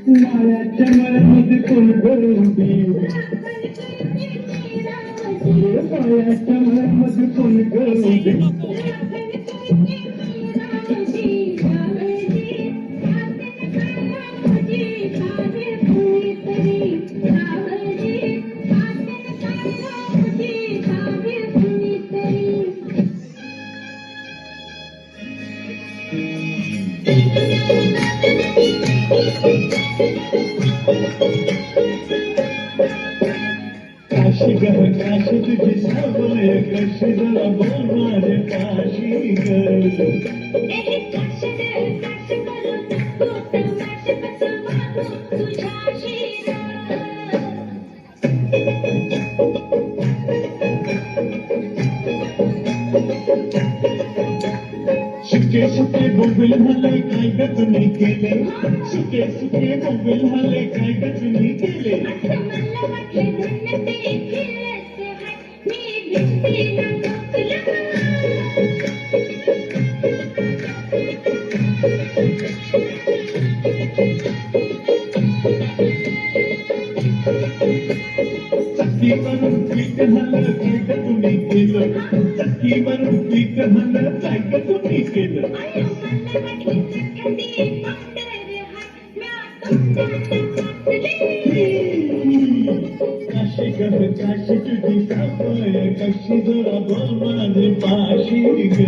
मायाच्या मळ्यामध्ये कोण गळूबी, मायाच्या मळ्यामध्ये कोण गळूबी. काशी ग काशी तुझी सवय कशी जरा बोलणार काशी ग. सुके सुके बोंबील झाले काय ग तुम्ही केले, सुके सुके बोंबील झाले काय ग तुम्ही केले. चक्की वरून पीठ झालं काय ग तुम्ही केलं, चक्की वरून पीठ झालं काय ग तुम्ही केलं. काशी ग काशी तुझी सवय कशी जरा बोल माझे पाशी ग.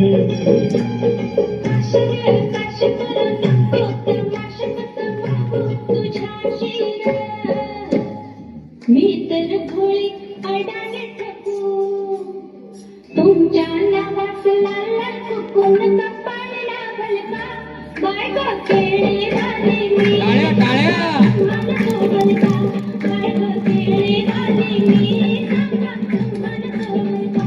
मी तर भोळी अडाणे ठकू, तुमच्या नावासला चुकून कपाळला भलका. बायको केळी झाली मी, मन सोबलका. बायको केळी झाली मी, मन सोबलका.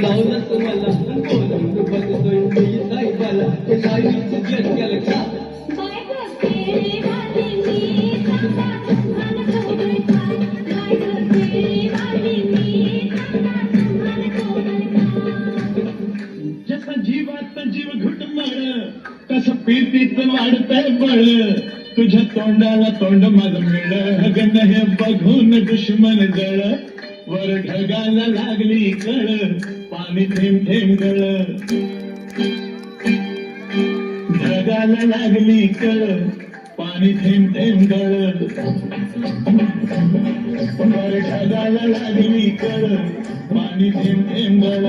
लावलंच मला बोलून बसतोय मी साहेबाला ते लाईनीचं जग गेलं का. बायको केळी झाली मी, मन सोबलका. बायको केळी झाली मी, मन सोबलका. जसा जीवात जीव घुटमळ तसं प्रीतीच वाढतंय बळ. तुझ्या तोंडाला तोंड माझं मिळ गण हे बघून दुश्मन जळ. वर ढगाला लागली कळ पाणी थेंब थेंब गळ. ढगाला लागली कळ पाणी थेंब थेंब गळ. वर ढगाला लागली कळ पाणी थेंब थेंब गळ.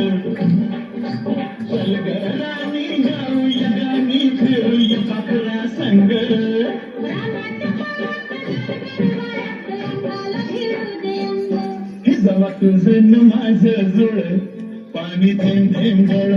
चल ग राणी जाऊया गाणी फिरूया पापरा संग. हे जवा तुझं न माझं जुळ पाणी थेंब थेंब गळ.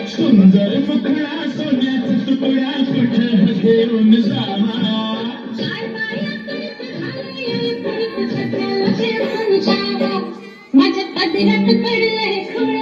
सुंदर मुखडा सोन्याचा तुकडा कुठं घेऊन जावा. माझ्या पदरात पडलंय खोळ.